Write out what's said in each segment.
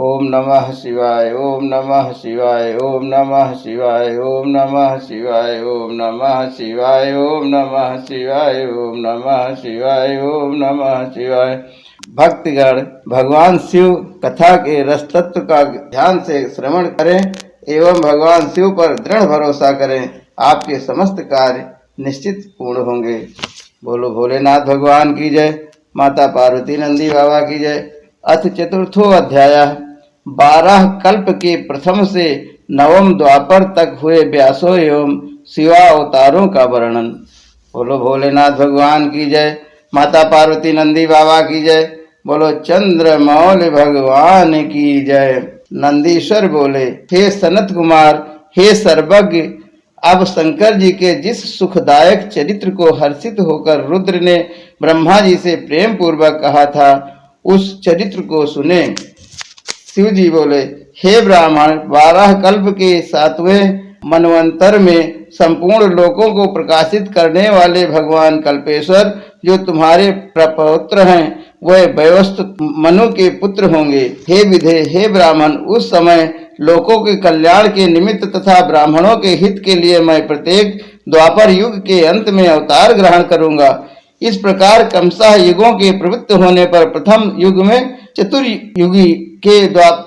ओम नमः शिवाय, ओम नमः शिवाय, ओम नमः शिवाय, ओम नमः शिवाय, ओम नमः शिवाय, ओम नमः शिवाय, ओम नमः शिवाय, ओम नमः शिवाय। भक्तगण भगवान शिव कथा के रस तत्व का ध्यान से श्रवण करें एवं भगवान शिव पर दृढ़ भरोसा करें, आपके समस्त कार्य निश्चित पूर्ण होंगे। बोलो भोलेनाथ भगवान की जय, माता पार्वती नंदी बाबा की जय। अथ चतुर्थो अध्याय। 12 कल्प के प्रथम से नवम द्वापर तक हुए व्यासों एवं शिवा अवतारों का वर्णन। बोलो भोलेनाथ भगवान की जय, माता पार्वती नंदी बाबा की जय। बोलो चंद्रमौल भगवान की जय। नंदीश्वर बोले, हे सनत कुमार, हे सर्वज्ञ, अब शंकर जी के जिस सुखदायक चरित्र को हर्षित होकर रुद्र ने ब्रह्मा जी से प्रेम पूर्वक कहा था, उस चरित्र को सुने। शिव जी बोले, हे ब्राह्मण, 12 कल्प के 7वें मनवंतर में संपूर्ण लोकों को प्रकाशित करने वाले भगवान कल्पेश्वर जो तुम्हारे प्रपौत्र हैं, वह वैवस्वत मनु के पुत्र होंगे। हे विधे, हे ब्राह्मण, उस समय लोकों के कल्याण के निमित्त तथा ब्राह्मणों के हित के लिए मैं प्रत्येक द्वापर युग के अंत में अवतार ग्रहण करूंगा। इस प्रकार क्रमशः युगों के प्रवृत्त होने पर प्रथम युग में चतुर्युगी के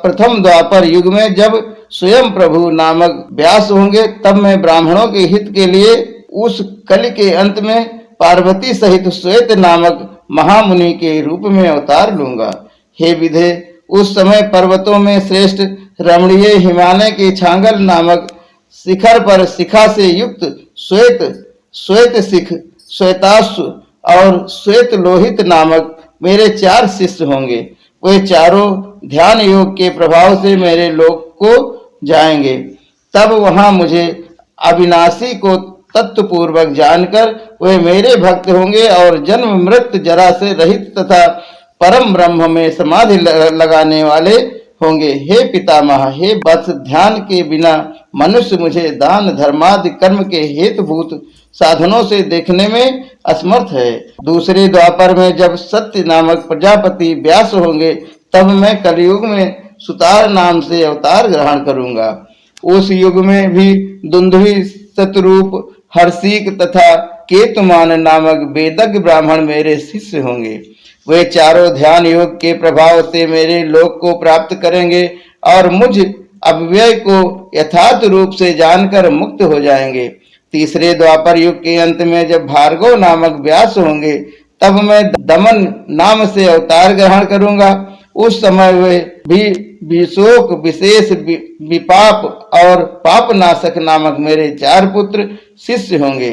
प्रथम द्वापर युग में जब स्वयं प्रभु नामक व्यास होंगे, तब मैं ब्राह्मणों के हित के लिए उस कलि के अंत में पार्वती सहित श्वेत नामक महामुनि के रूप में अवतार लूंगा। हे विधे, उस समय पर्वतों में श्रेष्ठ रमणीय हिमालय के छांगल नामक शिखर पर शिखा से युक्त श्वेत शिख, श्वेताश्व और श्वेत लोहित नामक मेरे 4 शिष्य होंगे। वे चारों ध्यान योग के प्रभाव से मेरे लोक को जाएंगे। तब वहां मुझे अविनाशी को तत्व पूर्वक जानकर वे मेरे भक्त होंगे और जन्म मृत्यु जरा से रहित तथा परम ब्रह्म में समाधि लगाने वाले होंगे। हे पितामह, हे वत्स, ध्यान के बिना मनुष्य मुझे दान धर्मादि कर्म के हेतुभूत साधनों से देखने में असमर्थ है। दूसरे द्वापर में जब सत्य नामक प्रजापति व्यास होंगे, तब मैं कलयुग में सुतार नाम से अवतार ग्रहण करूंगा। उस युग में भी दुंदुभि, शतरूप, हर्षिक तथा केतुमान नामक वेदज्ञ ब्राह्मण मेरे शिष्य होंगे। वे चारों ध्यान योग के प्रभाव से मेरे लोक को प्राप्त करेंगे और मुझ अव्यय को यथार्थ रूप से जानकर मुक्त हो जाएंगे। तीसरे द्वापर युग के अंत में जब भार्गव नामक व्यास होंगे, तब मैं दमन नाम से अवतार ग्रहण करूंगा। उस समय वे भी विशोक, विशेष, विपाप और पापनाशक नामक मेरे 4 पुत्र शिष्य होंगे।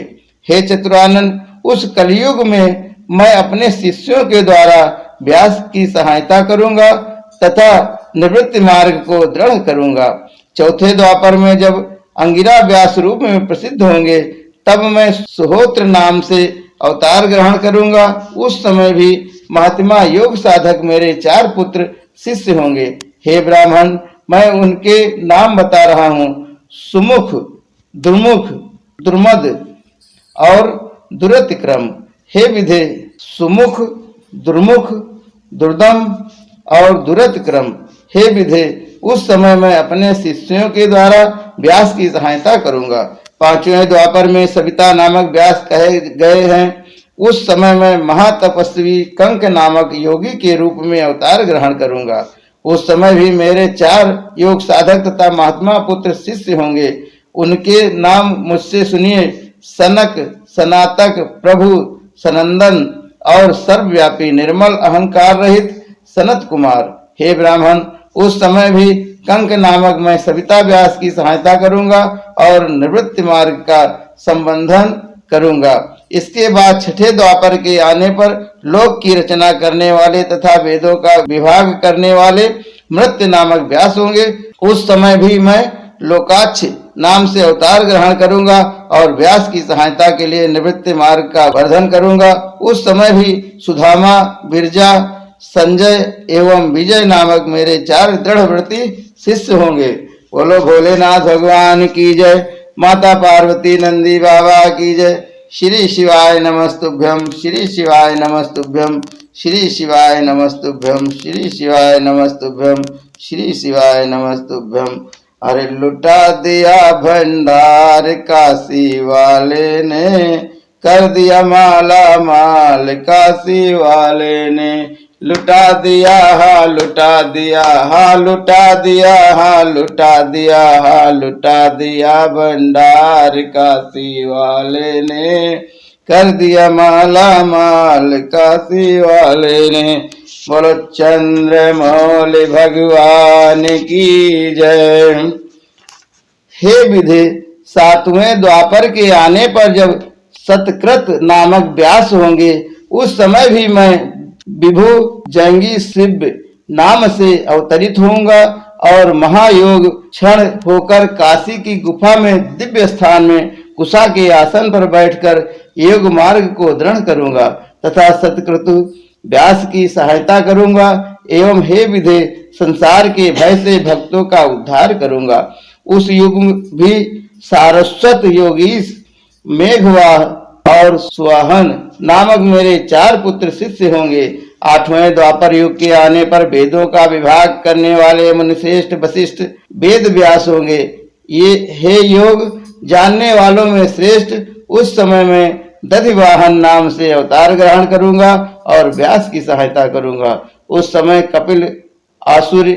हे चतुरानन, उस कलयुग में मैं अपने शिष्यों के द्वारा व्यास की सहायता करूंगा तथा निवृत्ति मार्ग को दृढ़ करूंगा। चौथे द्वापर में जब अंगिरा व्यास रूप में प्रसिद्ध होंगे, तब मैं सुहोत्र नाम से अवतार ग्रहण करूंगा। उस समय भी महात्मा योग साधक मेरे 4 पुत्र शिष्य होंगे। हे ब्राह्मण, मैं उनके नाम बता रहा हूँ। सुमुख, दुर्मुख, दुर्मद और दुरतिक्रम। हे विधे, सुमुख, दुर्मुख, दुर्दम और दुरतिक्रम। हे विधे, उस समय मैं अपने शिष्यों के द्वारा व्यास की सहायता करूंगा। 5वें द्वापर में सविता नामक व्यास कहे गए हैं। उस समय मैं महातपस्वी कंक नामक योगी के रूप में अवतार ग्रहण करूंगा। उस समय भी मेरे 4 योग साधक तथा महात्मा पुत्र शिष्य होंगे। उनके नाम मुझसे सुनिए। सनक, सनातक, प्रभु, सनंदन और सर्वव्यापी निर्मल अहंकार रहित सनत कुमार। हे ब्राह्मण, उस समय भी कंक नामक मैं सविता व्यास की सहायता करूंगा और निवृत्ति मार्ग का संबंधन करूंगा। इसके बाद 6ठे द्वापर के आने पर लोक की रचना करने वाले तथा वेदों का विभाग करने वाले मृत्यु नामक व्यास होंगे। उस समय भी मैं लोकाक्ष नाम से अवतार ग्रहण करूंगा और व्यास की सहायता के लिए निवृत्ति मार्ग का वर्धन करूंगा। उस समय भी सुधामा, बिरजा, संजय एवं विजय नामक मेरे 4 दृढ़व्रती शिष्य होंगे। बोलो भोलेनाथ भगवान की जय, माता पार्वती नंदी बाबा की जय। श्री शिवाय नमस्तुभ्यम, श्री शिवाय नमस्तुभ्यम, श्री शिवाय नमस्तुभ्यम, श्री शिवाय नमस्तुभ्यम, श्री शिवाय नमस्तुभ्यम। अरे लुटा दिया भंडार काशी वाले ने, कर दिया माला माल काशी वाले ने। लुटा दिया हा लुटा दिया हा लुटा दिया हा लुटा दिया हा लुटा दिया भंडार काशी वाले ने, कर दिया माला माल काशी वाले ने। बोलो चंद्रमौली भगवान की जय। हे विधे, सातवें द्वापर के आने पर जब सतकृत नामक व्यास होंगे, उस समय भी मैं विभु जंगी शिव नाम से अवतरित होऊंगा और महायोग क्षण होकर काशी की गुफा में दिव्य स्थान में कुशा के आसन पर बैठकर योग मार्ग को दृढ़ करूंगा तथा सतक्रतु व्यास की सहायता करूंगा एवं हे विधे संसार के भय से भक्तों का उद्धार करूंगा। उस युग भी सारस्वत योगीश मेघवाह और स्वाहन नामक मेरे 4 पुत्र शिष्य होंगे। 8वें द्वापर युग के आने पर वेदों का विभाग करने वाले मुनिश्रेष्ठ वशिष्ठ वेद व्यास होंगे। ये हे योग जानने वालों में श्रेष्ठ उस समय में दधिवाहन नाम से अवतार ग्रहण करूंगा और व्यास की सहायता करूंगा। उस समय कपिल, आसुर,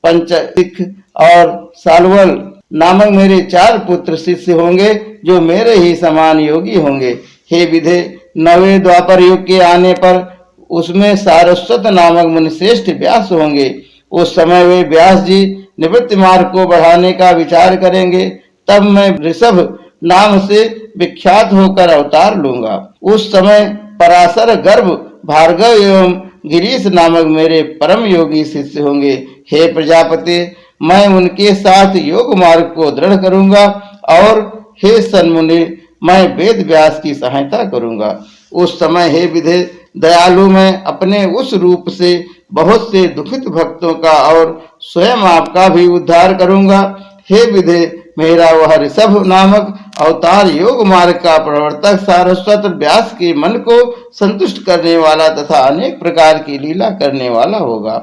पंचतिख और सालवल नामक मेरे 4 पुत्र शिष्य होंगे जो मेरे ही समान योगी होंगे। हे विधे, 9वें द्वापर युग के आने पर उसमें सारस्वत नामक मुनिश्रेष्ठ व्यास होंगे। उस समय वे व्यास जी निवृत्ति मार्ग को बढ़ाने का विचार करेंगे। तब मैं ऋषभ नाम से विख्यात होकर अवतार लूंगा। उस समय पराशर गर्भ, भार्गव एवं गिरीश नामक मेरे परम योगी शिष्य होंगे। हे प्रजापति, मैं उनके साथ योग मार्ग को दृढ़ करूंगा और हे सन्मुनि, मैं वेद व्यास की सहायता करूंगा। उस समय हे विधे, दयालु मैं अपने उस रूप से बहुत से दुखित भक्तों का और स्वयं आपका भी उद्धार करूंगा। हे विधे, मेरा वह ऋषभ नामक अवतार योग मार्ग का प्रवर्तक सारस्वत व्यास के मन को संतुष्ट करने वाला तथा अनेक प्रकार की लीला करने वाला होगा।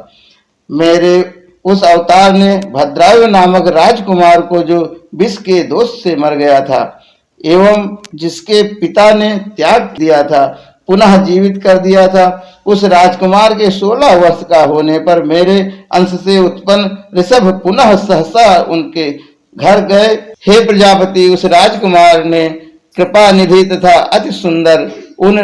मेरे उस अवतार ने भद्रायु नामक राजकुमार को जो विष के दोष से मर गया था एवं जिसके पिता ने त्याग दिया था, पुनः जीवित कर दिया था। उस राजकुमार के 16 वर्ष का होने पर मेरे अंश से उत्पन्न ऋषभ पुनः सहसा उनके घर गए। हे प्रजापति, उस राजकुमार ने कृपा निधि तथा अति सुंदर उन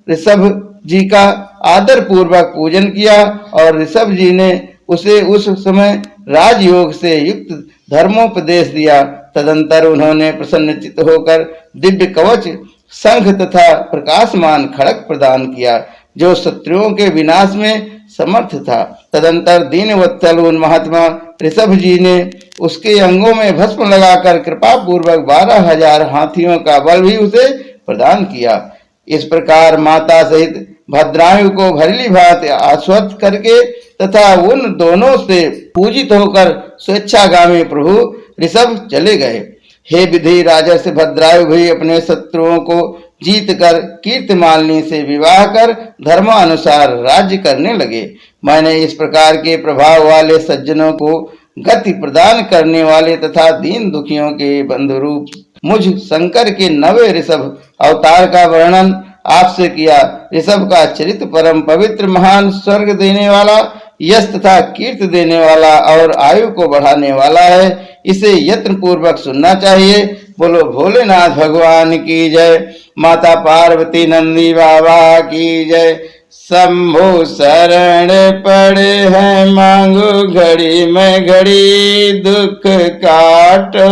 ऋषभ जी का आदर पूर्वक पूजन किया और ऋषभ जी ने उसे उस समय राजयोग से युक्त धर्मोपदेश दिया। तदंतर उन्होंने प्रसन्नचित्त होकर दिव्य कवच, शंख तथा प्रकाशमान खड़ग प्रदान किया जो शत्रुओं के विनाश में समर्थ था। तदंतर दीनवत्सल उन महात्मा ऋषभ जी ने उसके अंगों में भस्म लगाकर कृपा पूर्वक 12,000 हाथियों का बल भी उसे प्रदान किया। इस प्रकार माता सहित भद्रायु को भरली भांति आश्वस्त करके तथा उन दोनों से पूजित होकर स्वेच्छागामी प्रभु ऋषभ चले गए। हे विधि, राजर्षि भद्रायु भी अपने शत्रुओं को जीत कर कीर्तिमालिनी से विवाह कर धर्मानुसार राज्य करने लगे। मैंने इस प्रकार के प्रभाव वाले सज्जनों को गति प्रदान करने वाले तथा दीन दुखियों के बंधु रूप मुझ शंकर के 9वें ऋषभ अवतार का वर्णन आपसे किया। ऋषभ का चरित्र परम पवित्र, महान, स्वर्ग देने वाला, यश तथा कीर्ति देने वाला और आयु को बढ़ाने वाला है। इसे यत्न पूर्वक सुनना चाहिए। बोलो भोलेनाथ भगवान की जय। माता पार्वती नंदी बाबा की जय। शंभु शरण पड़े हैं मांगो घड़ी में घड़ी, दुख काटो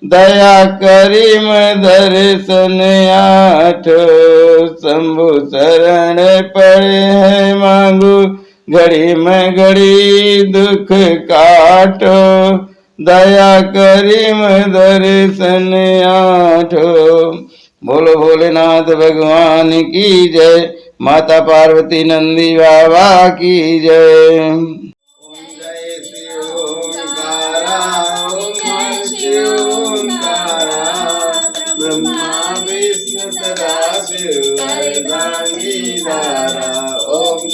दया करी मैं दर्शन आठो। शंभु शरण पड़े हैं मांगो घड़ी में घड़ी, दुख काटो दया करी मैं दर्शन आठो। बोलो भोलेनाथ भगवान की जय। माता पार्वती नंदी बाबा की जय। ओम जय शिव ओंकारा, ओम शिव ओंकारा, ब्रह्मा विष्णु सदा शिव अर्धांगी धारा। ओम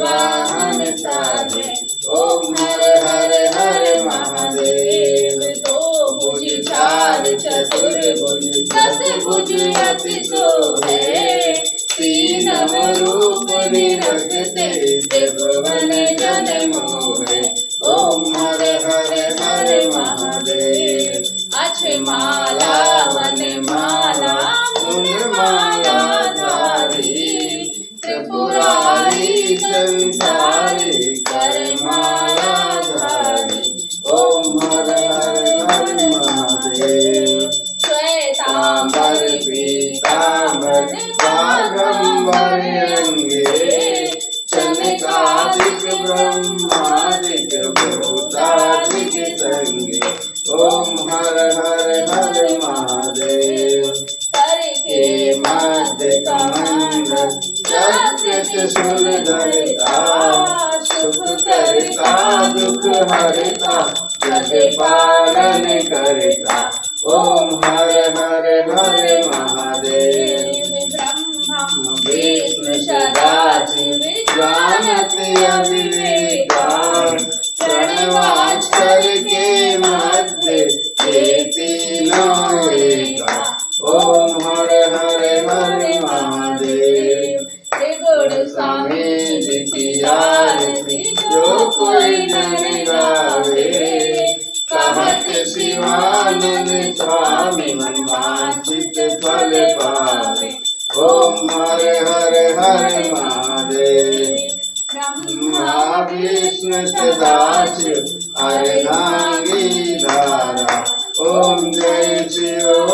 वाहन साजे। ओम हर हर हर महादेव। तो भुज चार चतुर्भुज दस भुज अति शोभे। तीन रूप निरखते त्रिभुवन जन मोहे। ओम हर हर हर महादेव। अक्ष माला वन माला मुन माला धारी। त्रिपुरारी संसारी कर माला धारी। ओम हर हर हर महादेव। श्वेतांबर पीतांबर बागंबर अंगे। चनकादिक ब्रह्मादिक भूतादिक संगे। ओम हर हर हर महादेव। कर के मध्य कमंडल चक्र त्रिशूल धरता। सुख करता दुख हरता जग पालन करता। ओम हर हर हर महादेव। ब्रह्मा विष्णु सदाशिव जानते अविवेका। प्रणवाक्षर के मध्य ये तीनों एका। ओम हर हर हर महादेव। त्रिगुण स्वामी जी आरती जो कोई नर गावे। कहत शिवानंद स्वामी मन वांछित फल पावे। ओम हर हर हर महादेव। ब्रह्मा विष्णु सदाशिव अर्धांगी धारा। ओम जय शिव